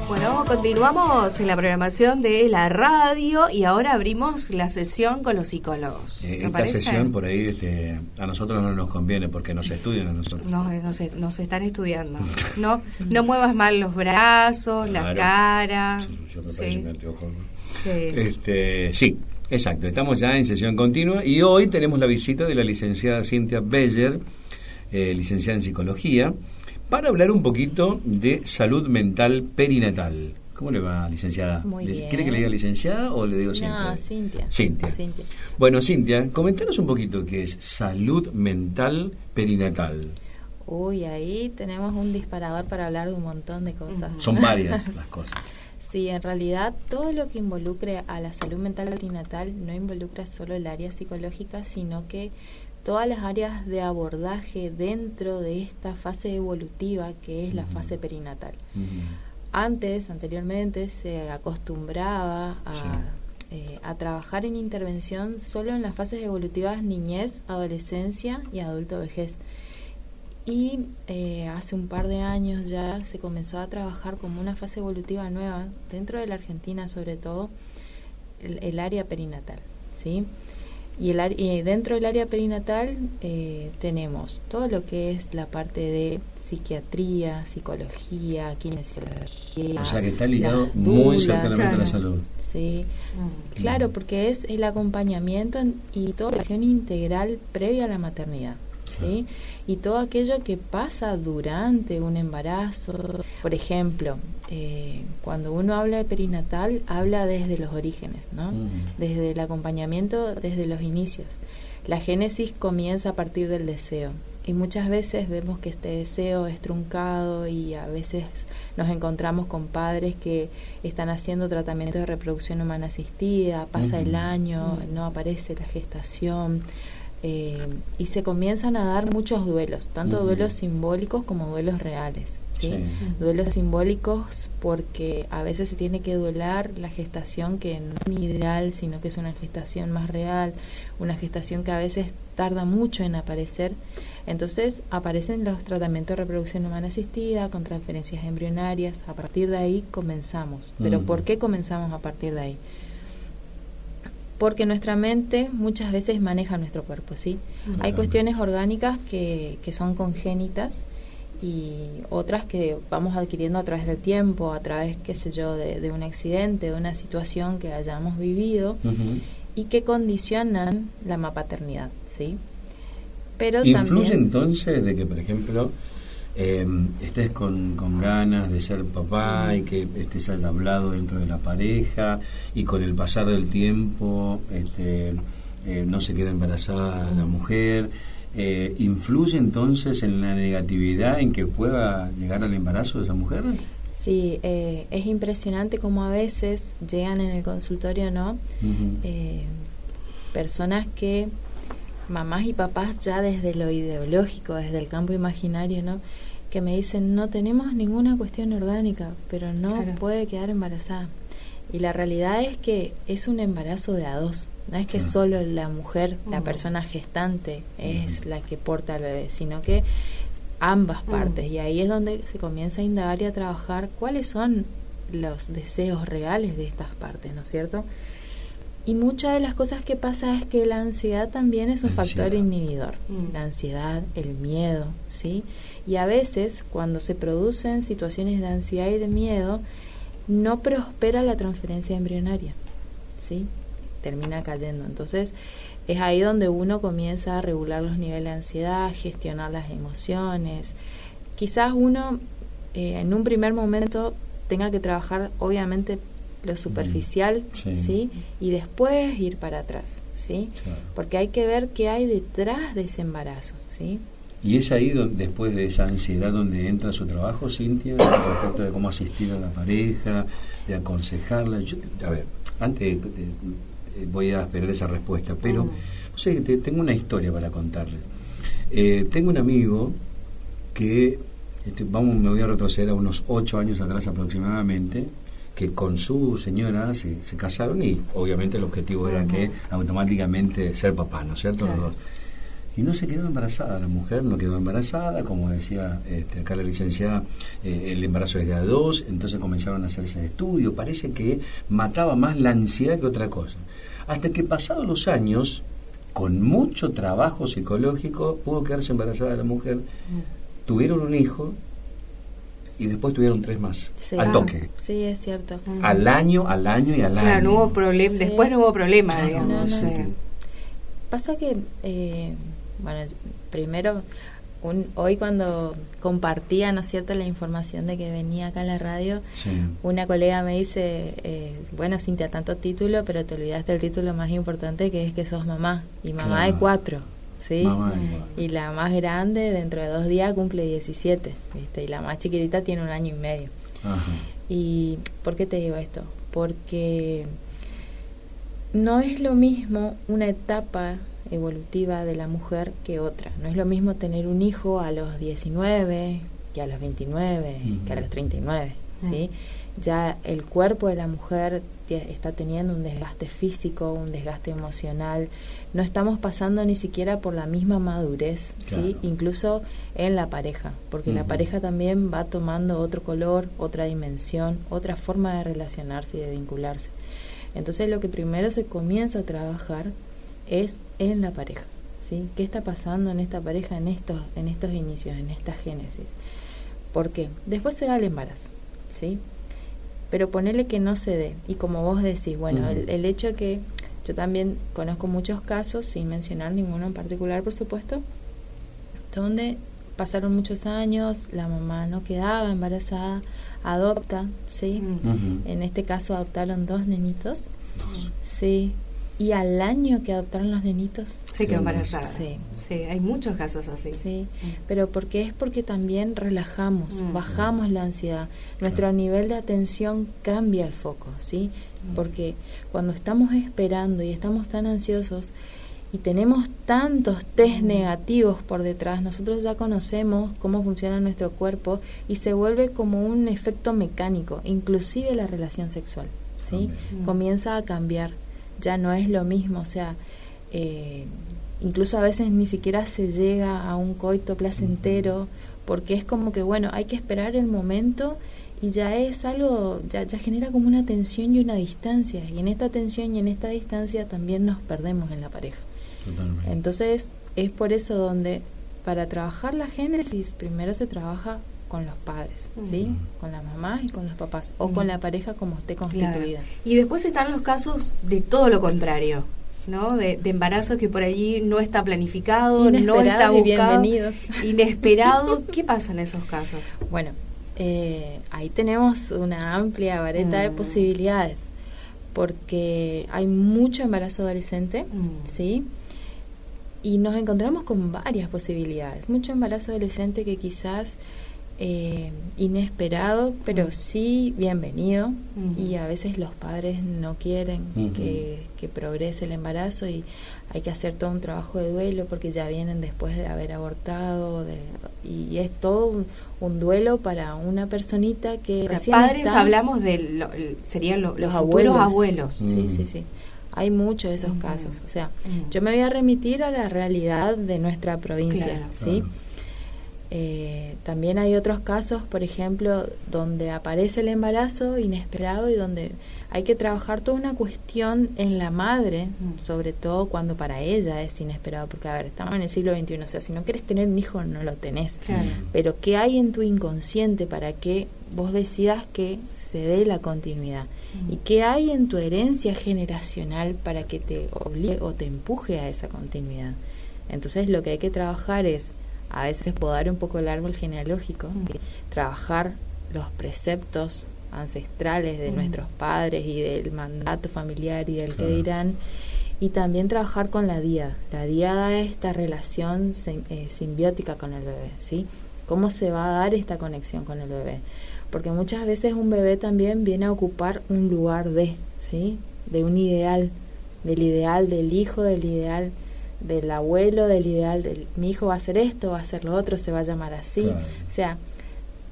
Bueno, continuamos en la programación de la radio y ahora abrimos la sesión con los psicólogos. Esta sesión por ahí a nosotros no nos conviene porque nos estudian a nosotros. Nos están estudiando. No muevas mal los brazos, la cara. Yo me parece un anteojo, ¿no? Sí, exacto. Estamos ya en sesión continua y hoy tenemos la visita de la licenciada Cynthia Beller, licenciada en psicología, para hablar un poquito de salud mental perinatal. ¿Cómo le va, licenciada? Muy bien. ¿Quiere que le diga licenciada o le digo Cynthia? No, Cynthia. Cynthia. Bueno, Cynthia, comentanos un poquito qué es salud mental perinatal. Uy, ahí tenemos un disparador para hablar de un montón de cosas. Son varias las cosas. Sí, en realidad todo lo que involucre a la salud mental perinatal no involucra solo el área psicológica, sino que todas las áreas de abordaje dentro de esta fase evolutiva que es la fase perinatal. Anteriormente, se acostumbraba a trabajar en intervención solo en las fases evolutivas niñez, adolescencia y adulto-vejez. Y hace un par de años ya se comenzó a trabajar como una fase evolutiva nueva, dentro de la Argentina sobre todo, el área perinatal, ¿sí? Y dentro del área perinatal tenemos todo lo que es la parte de psiquiatría, psicología, kinesiología. O sea que está ligado muy cercanamente a la salud. Sí, claro, porque es el acompañamiento y toda la acción integral previa a la maternidad. ¿Sí? Y todo aquello que pasa durante un embarazo. Por ejemplo, cuando uno habla de perinatal, habla desde los orígenes, ¿no? Desde el acompañamiento, desde los inicios. La génesis comienza a partir del deseo. Y muchas veces vemos que este deseo es truncado y a veces nos encontramos con padres que están haciendo tratamiento de reproducción humana asistida, pasa el año, no aparece la gestación. Y se comienzan a dar muchos duelos, tanto duelos simbólicos como duelos reales, ¿sí? Duelos simbólicos porque a veces se tiene que duelar la gestación que no es ideal, sino que es una gestación más real, una gestación que a veces tarda mucho en aparecer. Entonces aparecen los tratamientos de reproducción humana asistida con transferencias embrionarias. A partir de ahí comenzamos. ¿Pero por qué comenzamos a partir de ahí? Porque nuestra mente muchas veces maneja nuestro cuerpo, ¿sí? Hay cuestiones orgánicas que son congénitas y otras que vamos adquiriendo a través del tiempo, a través, qué sé yo, de un accidente, de una situación que hayamos vivido y que condicionan la paternidad, ¿sí? Pero ¿influye también, entonces de que, por ejemplo, estés con ganas de ser papá y que estés hablado dentro de la pareja y con el pasar del tiempo no se queda embarazada la mujer? ¿Influye entonces en la negatividad en que pueda llegar al embarazo de esa mujer? Sí, es impresionante como a veces llegan en el consultorio, ¿no? Personas que, mamás y papás ya desde lo ideológico, desde el campo imaginario, ¿no? Que me dicen, no tenemos ninguna cuestión orgánica, pero no puede quedar embarazada. Y la realidad es que es un embarazo de a dos. No es que solo la mujer, la persona gestante, es la que porta al bebé, sino que ambas partes. Y ahí es donde se comienza a indagar y a trabajar cuáles son los deseos reales de estas partes, ¿no es cierto? Y muchas de las cosas que pasa es que la ansiedad también es un factor inhibidor. La ansiedad, el miedo, ¿sí? Y a veces, cuando se producen situaciones de ansiedad y de miedo, no prospera la transferencia embrionaria, ¿sí? Termina cayendo. Entonces, es ahí donde uno comienza a regular los niveles de ansiedad, gestionar las emociones. Quizás uno, en un primer momento, tenga que trabajar, obviamente, lo superficial, ¿sí? Y después ir para atrás, ¿sí? Claro. Porque hay que ver qué hay detrás de ese embarazo, ¿sí? Y es ahí después de esa ansiedad donde entra su trabajo, Cynthia, respecto de cómo asistir a la pareja, de aconsejarla. A ver, antes voy a esperar esa respuesta, pero no sé, tengo una historia para contarle. Tengo un amigo que, me voy a retroceder a unos 8 años atrás aproximadamente, que con su señora se casaron y obviamente el objetivo era que automáticamente ser papá, ¿no es cierto? Claro. Los dos. y no se quedó embarazada, la mujer no quedó embarazada, como decía acá la licenciada, el embarazo es de A2, entonces comenzaron a hacerse estudios, parece que mataba más la ansiedad que otra cosa, hasta que pasados los años, con mucho trabajo psicológico, pudo quedarse embarazada la mujer, tuvieron un hijo, y después tuvieron 3 más, sí, al toque. Sí, es cierto. Al año y al año. Claro, no hubo problema, sí. Después no hubo problema, digamos. No. Sí. Pasa que, bueno, primero, hoy cuando compartía, ¿no es cierto?, la información de que venía acá en la radio, sí. Una colega me dice, bueno, Cintia, tanto título, pero te olvidaste el título más importante, que es que sos mamá, y mamá claro. de 4. ¿Sí? Y la más grande dentro de 2 días cumple 17, ¿viste? Y la más chiquitita tiene 1 año y medio. Ajá. ¿Y por qué te digo esto? Porque no es lo mismo una etapa evolutiva de la mujer que otra. No es lo mismo tener un hijo a los 19 que a los 29, que a los 39, ¿sí? Ya el cuerpo de la mujer está teniendo un desgaste físico, un desgaste emocional. No estamos pasando ni siquiera por la misma madurez, claro. ¿Sí? Incluso en la pareja, porque la pareja también va tomando otro color, otra dimensión, otra forma de relacionarse y de vincularse. Entonces lo que primero se comienza a trabajar es en la pareja, ¿sí? ¿Qué está pasando en esta pareja en estos inicios, en esta génesis? ¿Por qué? Después se da el embarazo, ¿sí? Pero ponele que no se dé, y como vos decís, bueno, el hecho que yo también conozco muchos casos, sin mencionar ninguno en particular, por supuesto, donde pasaron muchos años, la mamá no quedaba embarazada, adopta, ¿sí? En este caso adoptaron 2 nenitos, sí, y al año que adoptaron los nenitos se quedó embarazada. Sí, hay muchos casos así. Sí, pero porque también relajamos, bajamos la ansiedad, nuestro nivel de atención cambia el foco, ¿sí? Porque cuando estamos esperando y estamos tan ansiosos y tenemos tantos test negativos por detrás, nosotros ya conocemos cómo funciona nuestro cuerpo y se vuelve como un efecto mecánico, inclusive la relación sexual, ¿sí? Comienza a cambiar. Ya no es lo mismo, o sea, incluso a veces ni siquiera se llega a un coito placentero, porque es como que, bueno, hay que esperar el momento y ya es algo, ya genera como una tensión y una distancia, y en esta tensión y en esta distancia también nos perdemos en la pareja. Totalmente. Entonces, es por eso donde para trabajar la génesis, primero se trabaja con los padres, ¿sí? Con la mamá y con los papás, o con la pareja como esté constituida. Claro. Y después están los casos de todo lo contrario, ¿no? De embarazo que por allí no está planificado, no está buscado. Bienvenidos. Inesperado. ¿Qué pasa en esos casos? Bueno, ahí tenemos una amplia vareta de posibilidades, porque hay mucho embarazo adolescente, ¿sí? Y nos encontramos con varias posibilidades. Mucho embarazo adolescente que quizás inesperado, pero sí bienvenido, y a veces los padres no quieren que progrese el embarazo y hay que hacer todo un trabajo de duelo porque ya vienen después de haber abortado y es todo un duelo para una personita que recién padres hablamos de serían los abuelos. Sí. Hay muchos de esos casos, o sea, yo me voy a remitir a la realidad de nuestra provincia, claro, ¿sí? Claro. También hay otros casos, por ejemplo, donde aparece el embarazo inesperado y donde hay que trabajar toda una cuestión en la madre, sobre todo cuando para ella es inesperado, porque a ver, estamos en el siglo XXI, o sea, si no quieres tener un hijo no lo tenés, claro. Pero ¿qué hay en tu inconsciente para que vos decidas que se dé la continuidad? ¿Y qué hay en tu herencia generacional para que te obligue o te empuje a esa continuidad? Entonces lo que hay que trabajar es a veces podar un poco el árbol genealógico, trabajar los preceptos ancestrales de nuestros padres y del mandato familiar y del que dirán, y también trabajar con la diada. La diada es esta relación simbiótica con el bebé, ¿sí? ¿Cómo se va a dar esta conexión con el bebé? Porque muchas veces un bebé también viene a ocupar un lugar ¿sí? De un ideal, del ideal del hijo, del ideal del abuelo, del ideal del mi hijo va a hacer esto, va a hacer lo otro, se va a llamar así. Claro. O sea,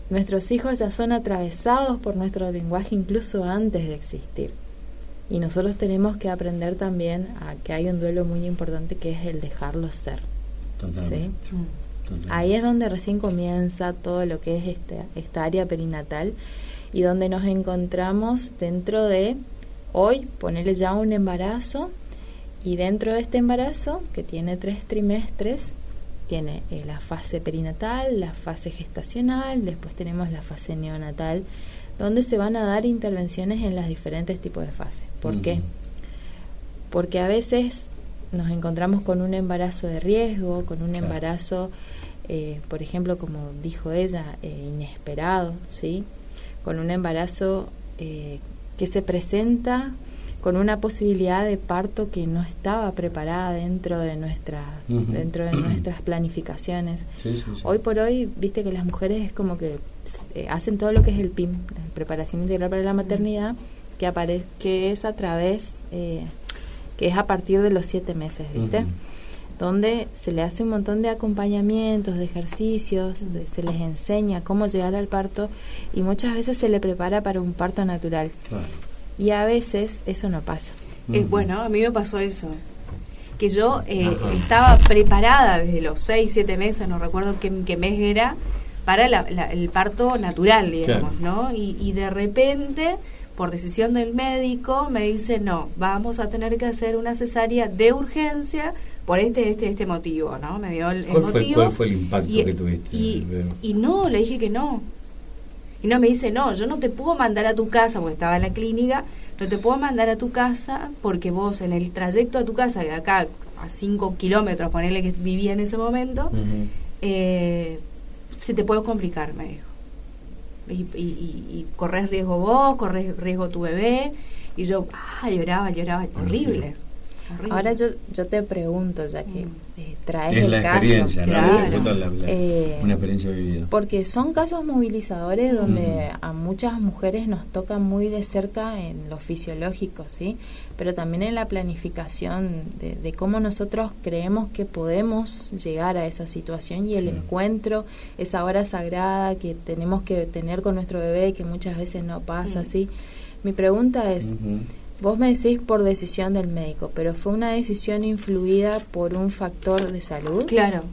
nuestros hijos ya son atravesados por nuestro lenguaje incluso antes de existir. Y nosotros tenemos que aprender también a que hay un duelo muy importante que es el dejarlos ser. Totalmente. ¿sí? Ahí es donde recién comienza todo lo que es esta área perinatal y donde nos encontramos dentro de hoy, ponerle ya un embarazo, y dentro de este embarazo, que tiene 3 trimestres, tiene la fase perinatal, la fase gestacional, después tenemos la fase neonatal, donde se van a dar intervenciones en los diferentes tipos de fases. ¿Por qué? Porque a veces nos encontramos con un embarazo de riesgo, con un embarazo, por ejemplo, como dijo ella, inesperado, ¿sí? Con un embarazo que se presenta con una posibilidad de parto que no estaba preparada dentro de nuestras planificaciones. Sí. Hoy por hoy, viste que las mujeres es como que hacen todo lo que es el PIM, la preparación integral para la maternidad, que es a través, que es a partir de los 7 meses, ¿viste? Donde se le hace un montón de acompañamientos, de ejercicios, se les enseña cómo llegar al parto y muchas veces se le prepara para un parto natural. Claro. Y a veces eso no pasa. Bueno, a mí me pasó eso. Que yo estaba preparada desde los 6, 7 meses, no recuerdo qué mes era, para el parto natural, digamos, claro. ¿no? Y de repente, por decisión del médico, me dice, no, vamos a tener que hacer una cesárea de urgencia por este motivo, ¿no? Me dio el motivo. ¿Cuál fue el impacto que tuviste? Y no, le dije que no. Y no, me dice, no, yo no te puedo mandar a tu casa, porque estaba en la clínica, no te puedo mandar a tu casa porque vos en el trayecto a tu casa, de acá a 5 kilómetros, ponele que vivía en ese momento, se te puede complicar, me dijo. Y corres riesgo vos, corres riesgo tu bebé. Y yo lloraba, horrible. Ahora yo te pregunto, ya que traes es el la caso, experiencia, claro, ¿no? Una experiencia vivida. Porque son casos movilizadores donde a muchas mujeres nos toca muy de cerca en lo fisiológico, ¿sí? Pero también en la planificación de cómo nosotros creemos que podemos llegar a esa situación y el encuentro, esa hora sagrada que tenemos que tener con nuestro bebé, que muchas veces no pasa, ¿sí? Mi pregunta es... Vos me decís por decisión del médico, pero ¿fue una decisión influida por un factor de salud? Claro.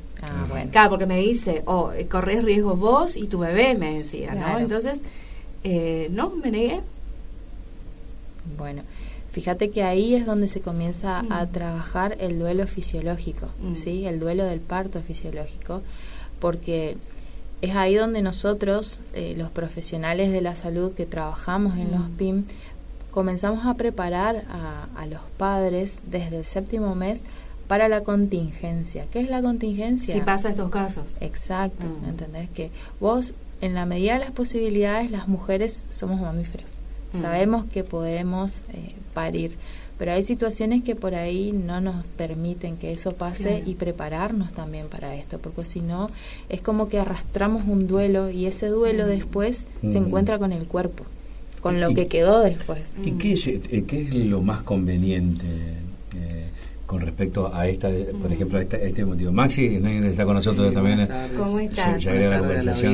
Bueno. Claro, porque me dice, corres riesgo vos y tu bebé, me decía, claro. ¿no? Entonces, no, me negué. Bueno, fíjate que ahí es donde se comienza a trabajar el duelo fisiológico, ¿sí? El duelo del parto fisiológico, porque es ahí donde nosotros, los profesionales de la salud que trabajamos en los PIM, comenzamos a preparar a los padres desde el 7º mes para la contingencia. ¿Qué es la contingencia? Si pasa estos casos. Exacto, ¿entendés? Que vos, en la medida de las posibilidades, las mujeres somos mamíferos. Sabemos que podemos parir, pero hay situaciones que por ahí no nos permiten que eso pase, claro. Y prepararnos también para esto, porque si no, es como que arrastramos un duelo y ese duelo después se encuentra con el cuerpo, con lo que quedó después. ¿Y qué es lo más conveniente con respecto a esta, por ejemplo, a este motivo? Maxi está con nosotros también. ¿Cómo estás? Se agrega la conversación.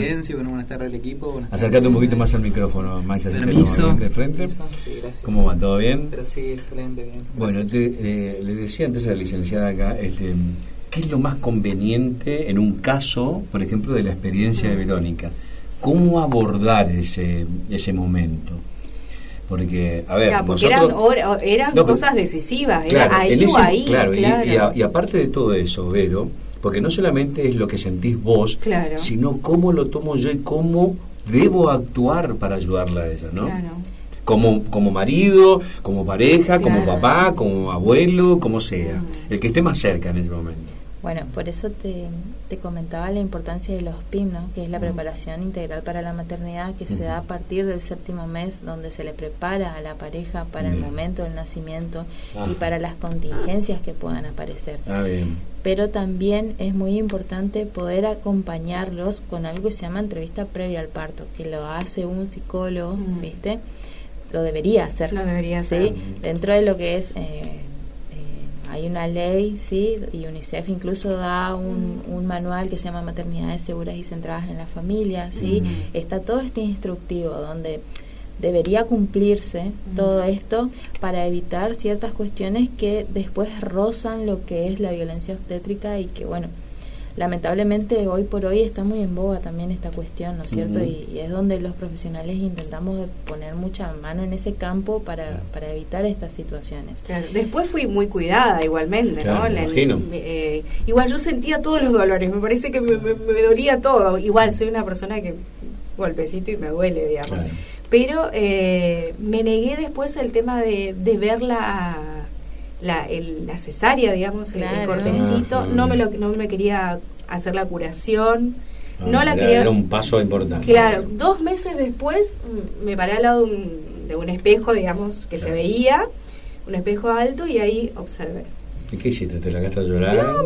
Buenas tardes al equipo. Acércate un poquito más al micrófono, Maxi, de frente. Sí, gracias. ¿Cómo va? ¿Todo bien? Pero sí, excelente, bien. Bueno, le decía antes a la licenciada acá, ¿qué es lo más conveniente en un caso, por ejemplo, de la experiencia de Verónica? ¿Cómo abordar ese momento? Porque, a ver, porque eran cosas decisivas, claro, era ahí o ahí. Claro. Y aparte de todo eso, Vero, porque no solamente es lo que sentís vos, claro. Sino cómo lo tomo yo y cómo debo actuar para ayudarla a ella, ¿no? Claro. Como marido, como pareja, claro. Como papá, como abuelo, como sea, el que esté más cerca en ese momento. Bueno, por eso te comentaba la importancia de los PIM, ¿no? Que es la preparación integral para la maternidad, que se da a partir del 7º mes, donde se le prepara a la pareja para el momento del nacimiento y para las contingencias que puedan aparecer. Bien. Pero también es muy importante poder acompañarlos con algo que se llama entrevista previa al parto, que lo hace un psicólogo, ¿viste? Lo debería hacer. ¿Sí? Dentro de lo que es... hay una ley, ¿sí? Y UNICEF incluso da un manual que se llama Maternidades Seguras y Centradas en la Familia, ¿sí? Está todo este instructivo donde debería cumplirse todo esto para evitar ciertas cuestiones que después rozan lo que es la violencia obstétrica y que, bueno, lamentablemente hoy por hoy está muy en boga también esta cuestión, ¿no es cierto? Y es donde los profesionales intentamos de poner mucha mano en ese campo para evitar estas situaciones. Claro. Después fui muy cuidada igualmente, claro, ¿no? Igual yo sentía todos los dolores, me parece que me dolía todo. Igual soy una persona que golpecito y me duele, digamos. Claro. Pero me negué después el tema de ver la cesárea, digamos, el cortecito. No me quería hacer la curación. Era un paso importante. Claro, 2 meses después me paré al lado de un espejo, digamos, que se veía, un espejo alto, y ahí observé. ¿Y qué hiciste? ¿Te la gastaste a llorar? No,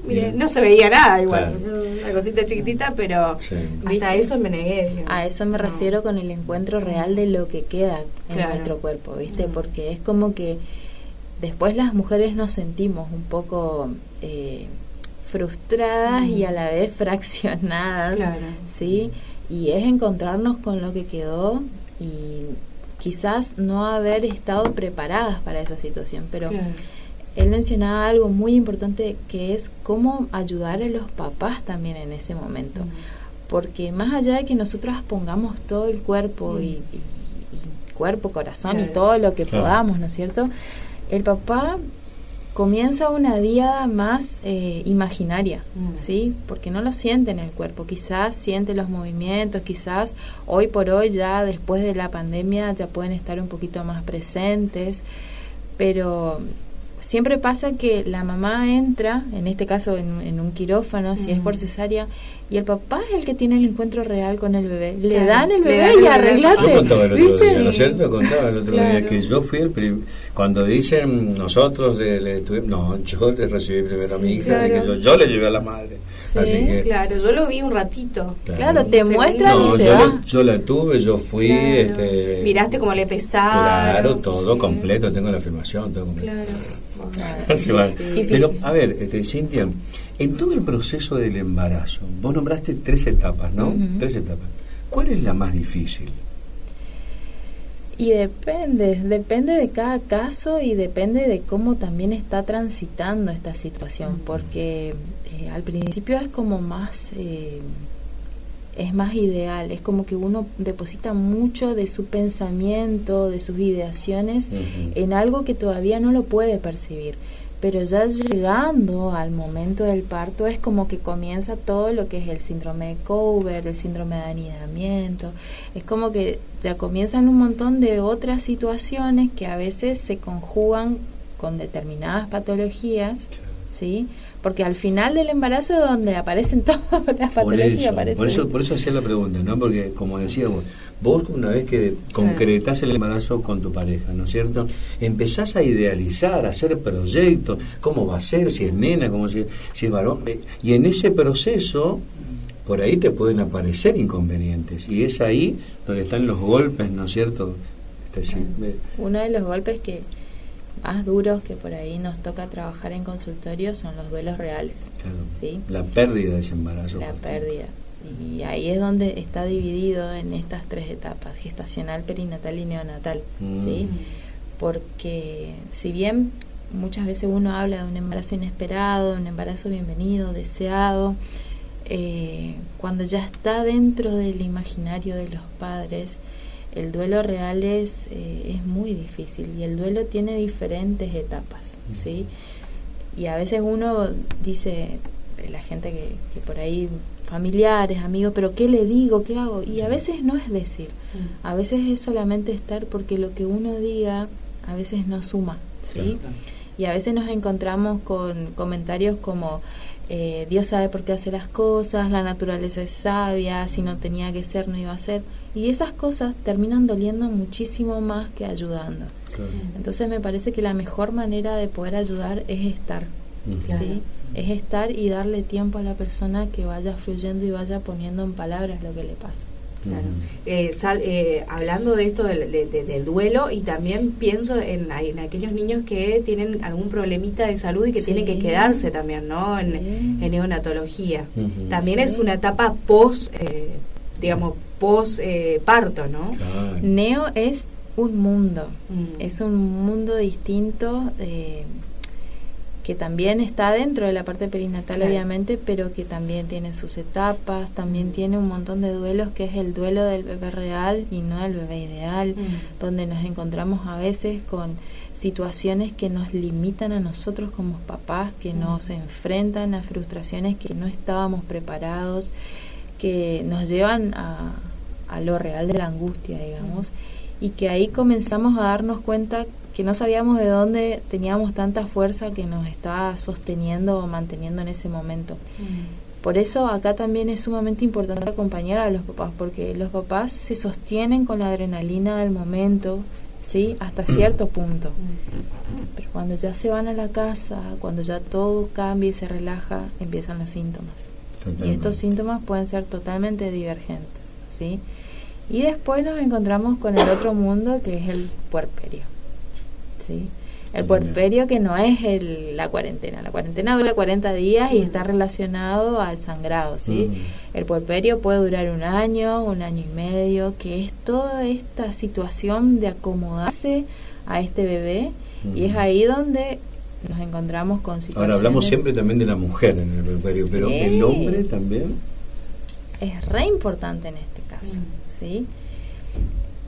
miré, no se veía nada igual, una cosita chiquitita, pero hasta eso me negué. Digamos. A eso me refiero con el encuentro real de lo que queda en nuestro cuerpo, ¿viste? Porque es como que después las mujeres nos sentimos un poco frustradas y a la vez fraccionadas, ¿sí? Y es encontrarnos con lo que quedó y quizás no haber estado preparadas para esa situación, pero él mencionaba algo muy importante, que es cómo ayudar a los papás también en ese momento, porque más allá de que nosotros pongamos todo el cuerpo y cuerpo, corazón y todo lo que podamos, ¿no es cierto?, el papá comienza una diada más imaginaria, ¿sí? Porque no lo siente en el cuerpo, quizás siente los movimientos, quizás hoy por hoy ya después de la pandemia ya pueden estar un poquito más presentes, pero siempre pasa que la mamá entra, en este caso en un quirófano, si es por cesárea, y el papá es el que tiene el encuentro real con el bebé. Le dan el bebé y arreglate. Yo contaba el otro día, ¿no es cierto? Contaba el otro día que yo fui cuando dicen nosotros yo le recibí primero a mi hija, y yo le llevé a la madre. Sí, así que, claro, yo lo vi un ratito. Claro, te muestran y se va. Yo la tuve, yo fui. Miraste cómo le pesaba. Claro, todo completo, tengo la filmación, todo completo. Claro. Pero, a ver, Cintia, en todo el proceso del embarazo, vos nombraste 3 etapas, ¿no? 3 etapas. ¿Cuál es la más difícil? Y depende de cada caso y depende de cómo también está transitando esta situación, porque al principio es como más es más ideal, es como que uno deposita mucho de su pensamiento, de sus ideaciones en algo que todavía no lo puede percibir, pero ya llegando al momento del parto es como que comienza todo lo que es el síndrome de Cover, el síndrome de anidamiento, es como que ya comienzan un montón de otras situaciones que a veces se conjugan con determinadas patologías, ¿sí? Porque al final del embarazo es donde aparecen todas las patologías. Por eso hacía la pregunta, ¿no? Porque como decía vos una vez que concretás el embarazo con tu pareja, ¿no es cierto? Empezás a idealizar, a hacer proyectos, cómo va a ser, si es nena, si es varón, y en ese proceso por ahí te pueden aparecer inconvenientes, y es ahí donde están los golpes, ¿no es cierto? Uno de los golpes que más duros que por ahí nos toca trabajar en consultorio son los duelos reales, ¿sí? La pérdida de ese embarazo. La pérdida. Y ahí es donde está dividido en estas 3 etapas, gestacional, perinatal y neonatal, ¿sí? Porque si bien muchas veces uno habla de un embarazo inesperado, un embarazo bienvenido, deseado, cuando ya está dentro del imaginario de los padres, el duelo real es muy difícil, y el duelo tiene diferentes etapas, ¿sí? Y a veces uno dice, la gente que por ahí, familiares, amigos, pero ¿qué le digo? ¿Qué hago? Y a veces no es decir, a veces es solamente estar, porque lo que uno diga a veces no suma, ¿sí? Claro. Y a veces nos encontramos con comentarios como Dios sabe por qué hace las cosas, la naturaleza es sabia, si no tenía que ser no iba a ser, y esas cosas terminan doliendo muchísimo más que ayudando. Claro. Entonces me parece que la mejor manera de poder ayudar es estar, ¿sí? Es estar y darle tiempo a la persona que vaya fluyendo y vaya poniendo en palabras lo que le pasa. Claro. Hablando de esto del duelo, y también pienso en aquellos niños que tienen algún problemita de salud y que tienen que quedarse también, ¿no? En neonatología. También es una etapa post parto, ¿no? Claro. Neo es un mundo, es un mundo distinto, que también está dentro de la parte perinatal, claro, obviamente, pero que también tiene sus etapas, también tiene un montón de duelos, que es el duelo del bebé real y no del bebé ideal, donde nos encontramos a veces con situaciones que nos limitan a nosotros como papás, que nos enfrentan a frustraciones que no estábamos preparados, que nos llevan a lo real de la angustia, digamos, y que ahí comenzamos a darnos cuenta que no sabíamos de dónde teníamos tanta fuerza que nos estaba sosteniendo o manteniendo en ese momento. Por eso acá también es sumamente importante acompañar a los papás, porque los papás se sostienen con la adrenalina del momento, ¿sí? Hasta cierto punto. Pero cuando ya se van a la casa, cuando ya todo cambia y se relaja, empiezan los síntomas. Totalmente. Y estos síntomas pueden ser totalmente divergentes, ¿sí? Y después nos encontramos con el otro mundo, que es el puerperio, ¿sí? El puerperio, que no es la cuarentena. La cuarentena dura 40 días y está relacionado al sangrado, ¿sí? El puerperio puede durar 1 año, 1 año y medio, que es toda esta situación de acomodarse a este bebé, y es ahí donde nos encontramos con situaciones... Ahora hablamos siempre también de la mujer en el puerperio, pero sí, el hombre también es re importante en este caso, ¿sí?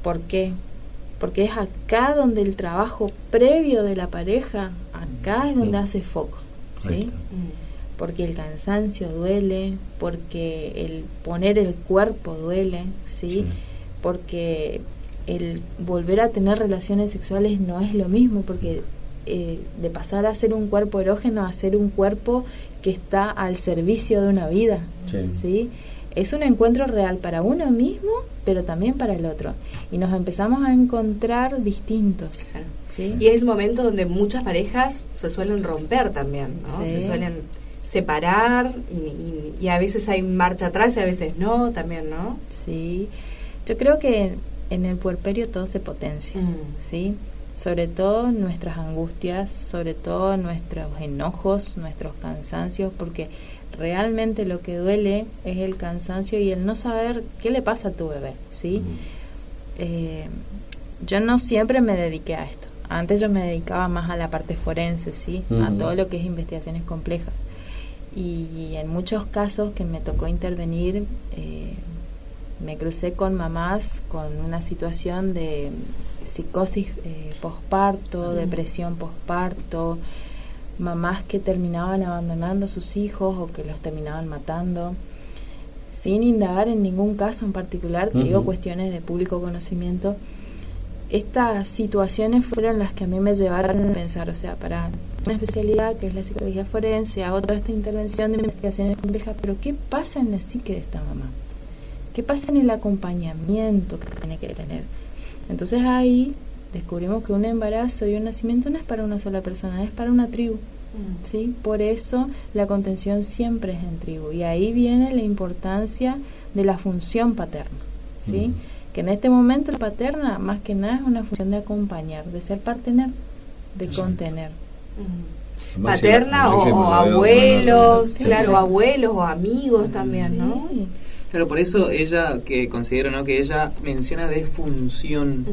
¿Por qué? Porque es acá donde el trabajo previo de la pareja, acá es donde hace foco, ¿sí? Porque el cansancio duele, porque el poner el cuerpo duele, ¿sí? Porque el volver a tener relaciones sexuales no es lo mismo, porque de pasar a ser un cuerpo erógeno a ser un cuerpo que está al servicio de una vida, ¿sí? Es un encuentro real para uno mismo, pero también para el otro. Y nos empezamos a encontrar distintos. Claro. ¿Sí? Y es el momento donde muchas parejas se suelen romper también, ¿no? Sí. Se suelen separar y a veces hay marcha atrás y a veces no, también, ¿no? Sí. Yo creo que en el puerperio todo se potencia, ¿sí? Sobre todo nuestras angustias, sobre todo nuestros enojos, nuestros cansancios, porque realmente lo que duele es el cansancio y el no saber qué le pasa a tu bebé, ¿sí? Yo no siempre me dediqué a esto. Antes yo me dedicaba más a la parte forense, ¿sí? A todo lo que es investigaciones complejas. Y en muchos casos que me tocó intervenir, me crucé con mamás con una situación de psicosis posparto, depresión posparto, mamás que terminaban abandonando a sus hijos o que los terminaban matando, sin indagar en ningún caso en particular, te digo cuestiones de público conocimiento. Estas situaciones fueron las que a mí me llevaron a pensar, o sea, para una especialidad que es la psicología forense, hago toda esta intervención de investigaciones complejas, pero ¿qué pasa en la psique de esta mamá? ¿Qué pasa en el acompañamiento que tiene que tener? Entonces ahí descubrimos que un embarazo y un nacimiento no es para una sola persona, es para una tribu, ¿sí? Por eso la contención siempre es en tribu, y ahí viene la importancia de la función paterna, ¿sí? Que en este momento la paterna más que nada es una función de acompañar, de ser partener, de contener. Paterna o abuelos, claro, abuelos o amigos también, ¿no? Claro, por eso ella, que considero, ¿no?, que ella menciona de función,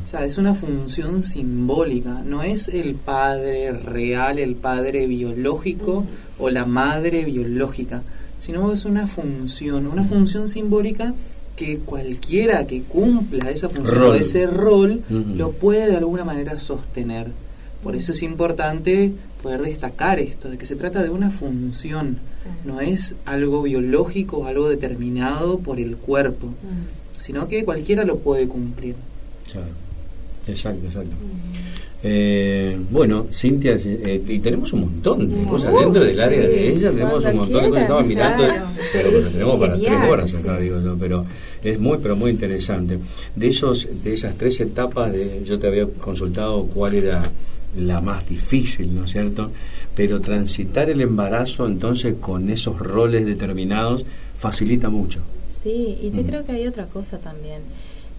o sea, es una función simbólica, no es el padre real, el padre biológico o la madre biológica, sino es una función simbólica que cualquiera que cumpla esa función o ese rol lo puede de alguna manera sostener. Por eso es importante poder destacar esto, de que se trata de una función, no es algo biológico, algo determinado por el cuerpo, sino que cualquiera lo puede cumplir. Claro. Exacto. Bueno, Cintia, y tenemos un montón de cosas dentro del área de ella, tenemos un montón de cosas, estaba mirando, pero lo tenemos para 3 horas acá, digo yo, pero es muy interesante. De esas 3 etapas, yo te había consultado cuál era la más difícil, ¿no es cierto? Pero transitar el embarazo entonces con esos roles determinados facilita mucho. Sí, y yo creo que hay otra cosa también,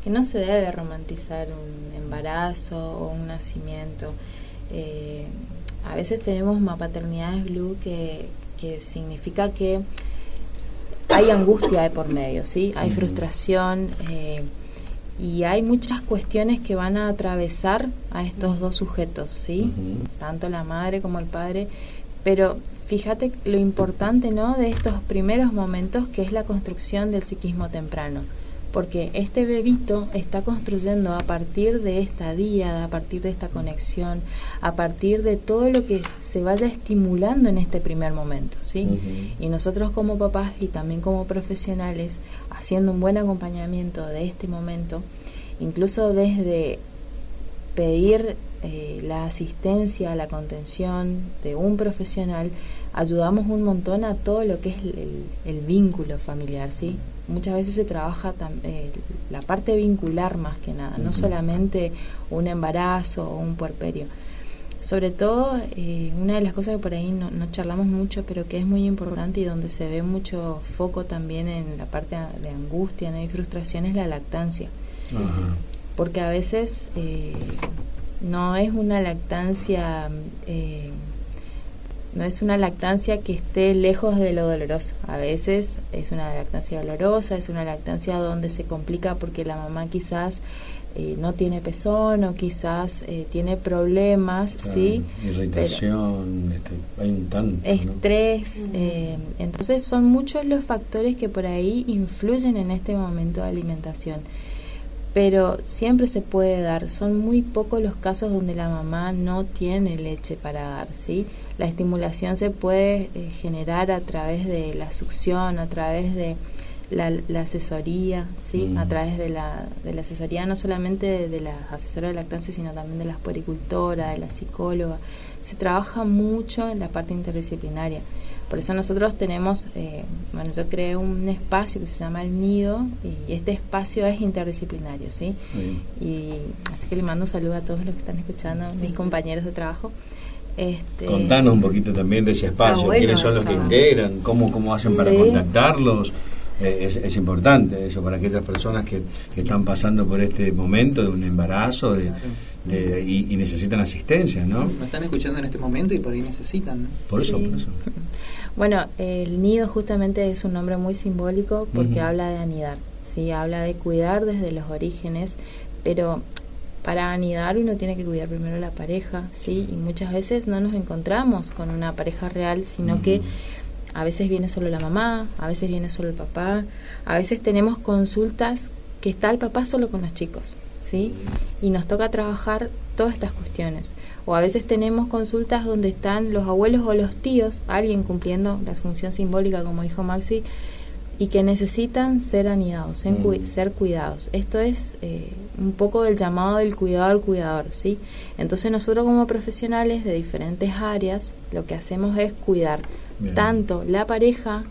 que no se debe romantizar un embarazo o un nacimiento. A veces tenemos mapaternidades blue que significa que hay angustia de por medio, ¿sí? Hay frustración, y hay muchas cuestiones que van a atravesar a estos dos sujetos, ¿sí? Tanto la madre como el padre, Pero fíjate lo importante, ¿no?, de estos primeros momentos, que es la construcción del psiquismo temprano. Porque este bebito está construyendo a partir de esta díada, a partir de esta conexión, a partir de todo lo que se vaya estimulando en este primer momento, ¿sí? Uh-huh. Y nosotros como papás y también como profesionales, haciendo un buen acompañamiento de este momento, incluso desde pedir la asistencia, la contención de un profesional, ayudamos un montón a todo lo que es el vínculo familiar, ¿sí? Muchas veces se trabaja la parte vincular más que nada, no solamente un embarazo o un puerperio. Sobre todo, una de las cosas que por ahí no charlamos mucho, pero que es muy importante y donde se ve mucho foco también en la parte de angustia, ¿no?, y frustración, es la lactancia. Uh-huh. Porque a veces no es una lactancia... no es una lactancia que esté lejos de lo doloroso. A veces es una lactancia dolorosa, es una lactancia donde se complica porque la mamá quizás no tiene pezón o quizás tiene problemas, claro, ¿sí? Irritación, hay un tanto, estrés, ¿no? Entonces son muchos los factores que por ahí influyen en este momento de alimentación. Pero siempre se puede dar, son muy pocos los casos donde la mamá no tiene leche para dar, ¿sí? La estimulación se puede generar a través de la succión, a través de la asesoría, ¿sí? A través de la asesoría no solamente de la asesora de lactancia, sino también de las puericultoras, de la psicóloga. Se trabaja mucho en la parte interdisciplinaria. Por eso nosotros tenemos, yo creé un espacio que se llama El Nido, y este espacio es interdisciplinario, ¿sí? Y así que le mando un saludo a todos los que están escuchando, mis compañeros de trabajo. Contanos un poquito también de ese espacio, bueno, quiénes son los que integran, cómo hacen para contactarlos. Es importante eso para aquellas personas que están pasando por este momento de un embarazo y necesitan asistencia, ¿no? Nos están escuchando en este momento y por ahí necesitan, ¿no? Por eso. Bueno, el nido justamente es un nombre muy simbólico porque habla de anidar, ¿sí? Habla de cuidar desde los orígenes, pero para anidar uno tiene que cuidar primero a la pareja, ¿sí? Y muchas veces no nos encontramos con una pareja real, sino que a veces viene solo la mamá, a veces viene solo el papá, a veces tenemos consultas que está el papá solo con los chicos, ¿sí? Y nos toca trabajar todas estas cuestiones. O a veces tenemos consultas donde están los abuelos o los tíos, alguien cumpliendo la función simbólica, como dijo Maxi, y que necesitan ser anidados, ser cuidados. Esto es un poco del llamado del cuidado al cuidador, ¿sí? Entonces nosotros como profesionales de diferentes áreas lo que hacemos es cuidar tanto la pareja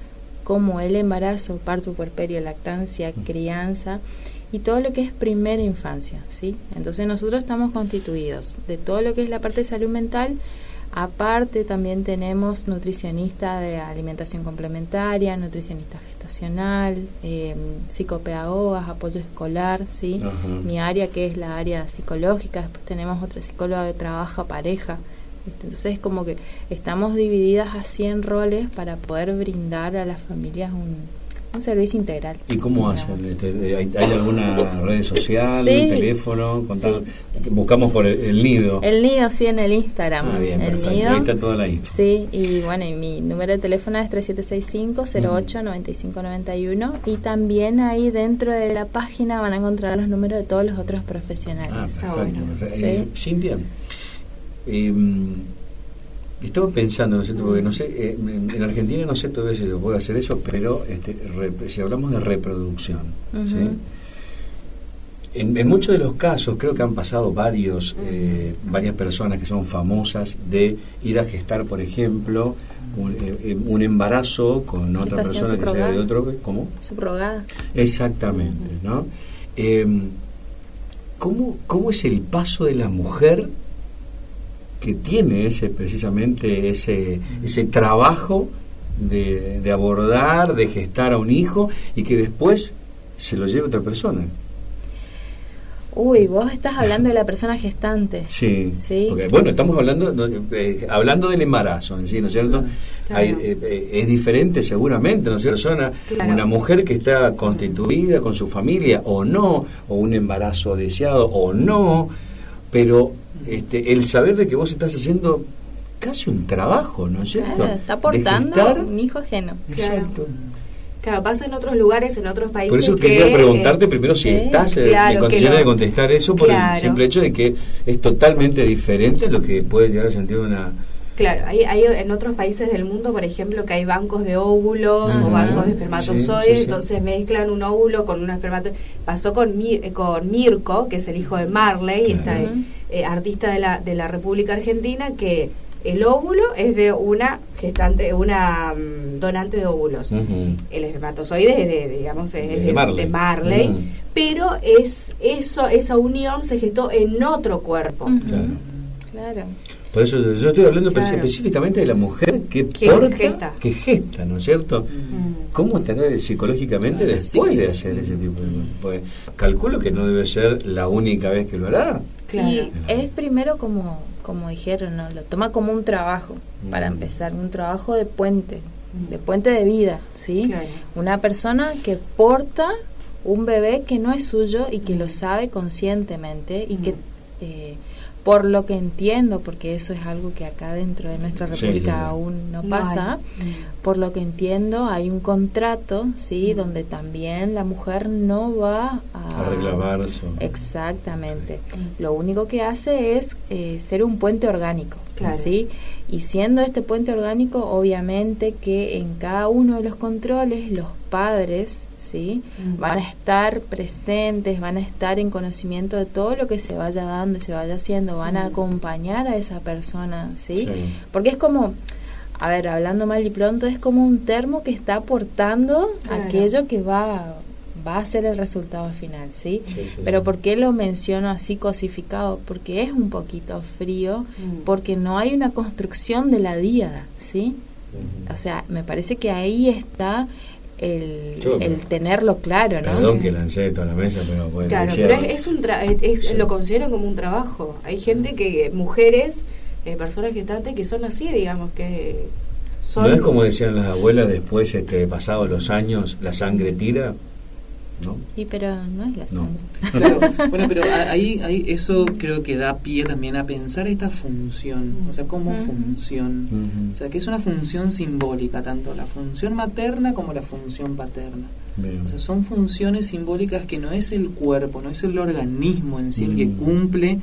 como el embarazo, parto, puerperio, lactancia, crianza y todo lo que es primera infancia, ¿sí? Entonces nosotros estamos constituidos de todo lo que es la parte de salud mental. Aparte también tenemos nutricionista de alimentación complementaria, nutricionista gestacional, psicopedagogas, apoyo escolar, ¿sí? Mi área que es la área psicológica, después tenemos otra psicóloga que trabaja pareja. Entonces es como que estamos divididas así en roles para poder brindar a las familias un servicio integral. ¿Y cómo hacen? ¿Hay alguna red social, teléfono? Sí. Buscamos por el Nido. El Nido, sí, en el Instagram. Bien, el perfecto. Nido, ahí está toda la info. Sí, y bueno, y mi número de teléfono es 3765-089591 y también ahí dentro de la página van a encontrar los números de todos los otros profesionales. Perfecto. Cintia, estaba pensando, ¿no es cierto? Porque no sé, en Argentina no sé todavía si se puede hacer eso, pero si hablamos de reproducción, ¿sí? En muchos de los casos creo que han pasado varias personas que son famosas de ir a gestar, por ejemplo, un embarazo con otra persona que sea de otro, ¿cómo? Subrogada. Exactamente, ¿no? ¿Cómo es el paso de la mujer que tiene precisamente ese trabajo de abordar, de gestar a un hijo y que después se lo lleve otra persona? Uy, vos estás hablando de la persona gestante. Sí. Porque, bueno, estamos hablando del embarazo en sí, ¿no es cierto? Claro. Es diferente seguramente, ¿no es cierto? Una mujer que está constituida con su familia o no, o un embarazo deseado o no, pero el saber de que vos estás haciendo casi un trabajo, ¿no es cierto? Claro, está aportando un hijo ajeno. Exacto. Claro, pasa en otros lugares, en otros países. Por eso quería preguntarte primero si estás en condiciones de contestar eso, por el simple hecho de que es totalmente diferente a lo que puede llegar a sentir una... Claro, hay en otros países del mundo, por ejemplo, que hay bancos de óvulos o bancos de espermatozoides, entonces mezclan un óvulo con un espermatozoide. Pasó con Mirko, que es el hijo de Marley, artista de la República Argentina, que el óvulo es de una gestante, una donante de óvulos. El espermatozoide es de Marley, pero esa unión se gestó en otro cuerpo. Claro. Por eso yo estoy hablando específicamente de la mujer que gesta, ¿no es cierto? ¿Cómo estará psicológicamente después de hacer ese tipo de cosas? Pues calculo que no debe ser la única vez que lo hará. Claro. Y es primero como dijeron, ¿no? Lo toma como un trabajo, para empezar, un trabajo de puente de vida, ¿sí? Claro. Una persona que porta un bebé que no es suyo y que lo sabe conscientemente y que por lo que entiendo, porque eso es algo que acá dentro de nuestra república aún no pasa, por lo que entiendo hay un contrato, ¿sí? Donde también la mujer no va a reclamar eso. Exactamente. Lo único que hace es ser un puente orgánico, ¿sí? Y siendo este puente orgánico, obviamente que en cada uno de los controles los padres, ¿sí? Van a estar presentes, van a estar en conocimiento de todo lo que se vaya dando y se vaya haciendo, van a acompañar a esa persona, ¿sí? Porque es como, a ver, hablando mal y pronto, es como un termo que está aportando aquello que va a ser el resultado final, ¿sí? Pero ¿por qué lo menciono así cosificado? Porque es un poquito frío, porque no hay una construcción de la díada, ¿sí? O sea, me parece que ahí está el tenerlo claro, ¿no? Perdón que lancé toda la mesa, pero bueno, pero lo considero como un trabajo. Hay gente mujeres, personas gestantes que son así, digamos, que son... ¿No es como decían las abuelas, después pasados los años la sangre tira? ¿No? Sí, pero no es la sangre. Claro, bueno, pero ahí eso creo que da pie también a pensar esta función, o sea, como función, o sea, que es una función simbólica, tanto la función materna como la función paterna. Bien. O sea, son funciones simbólicas que no es el cuerpo, no es el organismo en sí el que cumple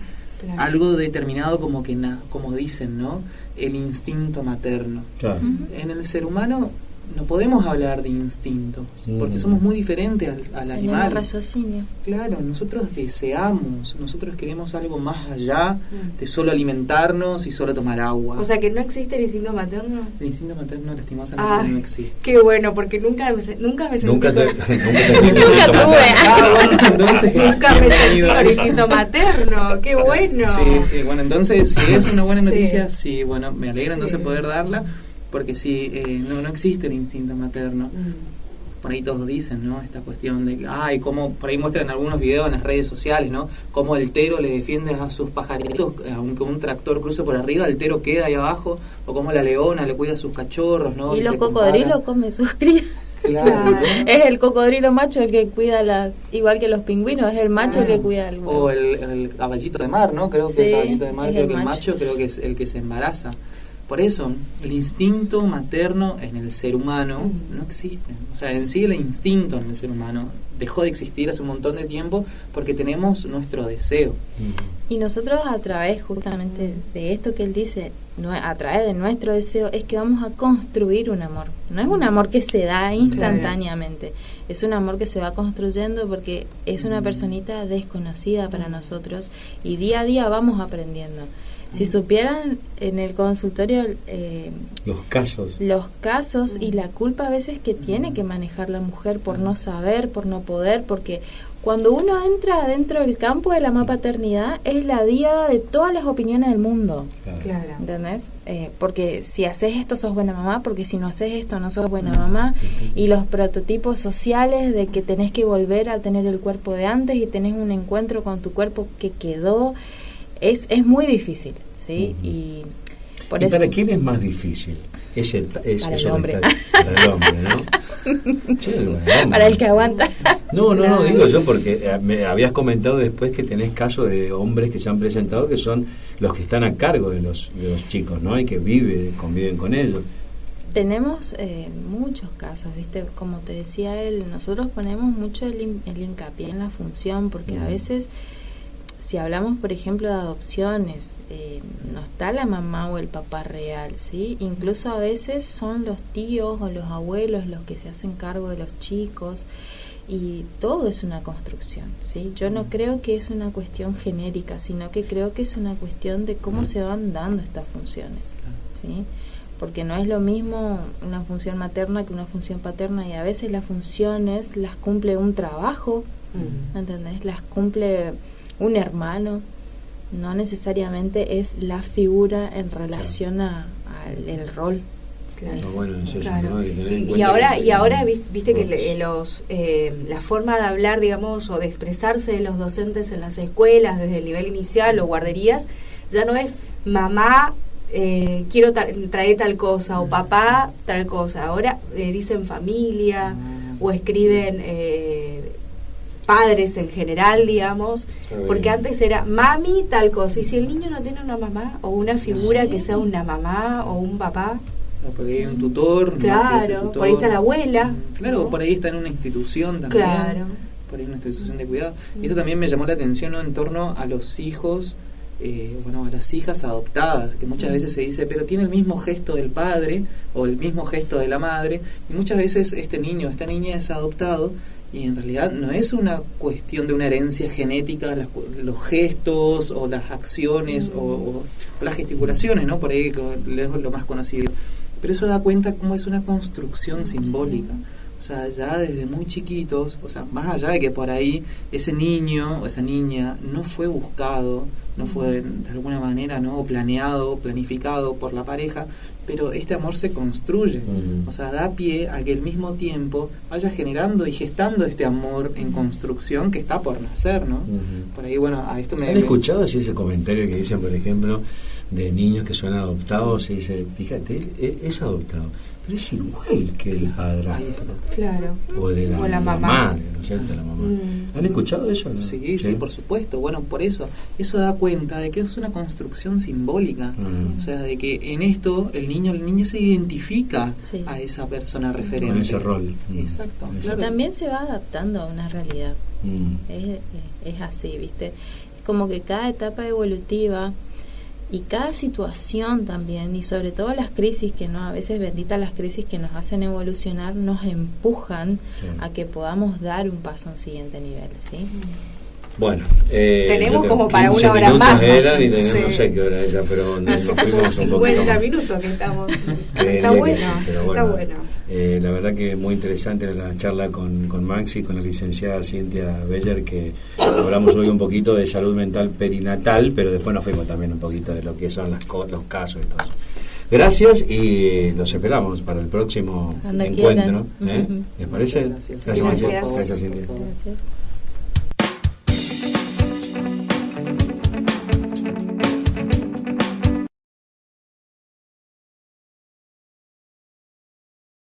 algo determinado, como dicen, ¿no? El instinto materno. Claro. En el ser humano no podemos hablar de instinto, porque somos muy diferentes al animal. El raciocinio. Claro, nosotros deseamos, nosotros queremos algo más allá de solo alimentarnos y solo tomar agua. O sea, que no existe el instinto materno. El instinto materno lastimosamente no existe. Qué bueno, porque nunca me sentí nunca me sentí con el instinto materno. Qué bueno. Sí, bueno, entonces si es una buena noticia, sí, bueno, me alegra entonces poder darla. Porque si no existe el instinto materno, por ahí todos dicen, ¿no? Esta cuestión de que, como por ahí muestran algunos videos en las redes sociales, ¿no? Cómo el tero le defiende a sus pajaritos, aunque un tractor cruce por arriba, el tero queda ahí abajo, o cómo la leona le cuida a sus cachorros, ¿no? Y los cocodrilos comen sus crías. Claro. Es el cocodrilo macho el que cuida igual que los pingüinos, es el macho el que cuida al o el caballito de mar, ¿no? Creo que el caballito de mar, creo que el macho creo que es el que se embaraza. Por eso, el instinto materno en el ser humano no existe. O sea, en sí el instinto en el ser humano dejó de existir hace un montón de tiempo porque tenemos nuestro deseo. Y nosotros a través justamente de esto que él dice, a través de nuestro deseo, es que vamos a construir un amor. No es un amor que se da instantáneamente, es un amor que se va construyendo porque es una personita desconocida para nosotros y día a día vamos aprendiendo. Si supieran en el consultorio los casos y la culpa a veces que tiene que manejar la mujer por no saber, por no poder, porque cuando uno entra dentro del campo de la paternidad es la diada de todas las opiniones del mundo. Claro. ¿Entendés? Porque si haces esto sos buena mamá, porque si no haces esto no sos buena mamá, y los prototipos sociales de que tenés que volver a tener el cuerpo de antes y tenés un encuentro con tu cuerpo que quedó. Es muy difícil, ¿sí? ¿Y para quién es más difícil? Para el hombre. Para el hombre, ¿no? Yo digo, para el que aguanta. No, digo yo porque me habías comentado después que tenés casos de hombres que se han presentado que son los que están a cargo de los chicos, ¿no? Y que conviven con ellos. Tenemos muchos casos, ¿viste? Como te decía él, nosotros ponemos mucho el hincapié en la función, porque a veces, si hablamos, por ejemplo, de adopciones, no está la mamá o el papá real, ¿sí? Incluso a veces son los tíos o los abuelos los que se hacen cargo de los chicos, y todo es una construcción, ¿sí? Yo no creo que es una cuestión genérica, sino que creo que es una cuestión de cómo se van dando estas funciones, ¿sí? Porque no es lo mismo una función materna que una función paterna, y a veces las funciones las cumple un trabajo, ¿entendés? Las cumple un hermano, no necesariamente es la figura en relación al rol. Claro. Bueno, eso claro. ¿no? Y ahora viste que la forma de hablar, digamos, o de expresarse de los docentes en las escuelas desde el nivel inicial o guarderías, ya no es mamá, quiero traer tal cosa, o papá tal cosa. Ahora dicen familia o escriben padres en general, digamos, porque antes era mami tal cosa, y si el niño no tiene una mamá o una figura que sea una mamá o un papá, porque hay un tutor, claro, tutor, por ahí está la abuela, claro, ¿no? Por ahí está en una institución también, claro, por ahí una institución de cuidado. Y esto también me llamó la atención, ¿no? En torno a los hijos, a las hijas adoptadas, que muchas veces se dice, pero tiene el mismo gesto del padre o el mismo gesto de la madre, y muchas veces este niño, esta niña es adoptado, y en realidad no es una cuestión de una herencia genética, los gestos o las acciones o las gesticulaciones, ¿no? Por ahí es lo más conocido. Pero eso da cuenta cómo es una construcción simbólica. O sea, ya desde muy chiquitos, o sea, más allá de que por ahí ese niño o esa niña no fue buscado, no fue de alguna manera no planeado, planificado por la pareja, pero este amor se construye, o sea, da pie a que al mismo tiempo vaya generando y gestando este amor en construcción que está por nacer, ¿no? Por ahí, bueno, a esto ¿Han escuchado así ese comentario que dicen, por ejemplo, de niños que son adoptados y dice, fíjate, él es adoptado, pero es igual que el padrastro, claro, o de la mamá, ¿no es cierto? La mamá. ¿Han escuchado eso? ¿No? Sí, por supuesto. Bueno, por eso da cuenta de que es una construcción simbólica, o sea, de que en esto el niño se identifica a esa persona referente, con ese rol. Exacto. Claro. Y también se va adaptando a una realidad. Es así, ¿viste? Es como que cada etapa evolutiva y cada situación también, y sobre todo las crisis que a veces benditas las crisis que nos hacen evolucionar, nos empujan a que podamos dar un paso a un siguiente nivel, ¿sí? Bueno, tenemos como para una hora más. No sé qué hora es ya, pero nos fuimos 50 minutos que estamos. Está bueno, está bueno. La verdad que muy interesante la charla con Maxi, con la licenciada Cintia Beller, que hablamos hoy un poquito de salud mental perinatal, pero después nos fuimos también un poquito de lo que son los casos y todo eso. Gracias, y los esperamos para el próximo encuentro. ¿Les parece? Gracias. Gracias, Cintia. Gracias, Cintia. Gracias.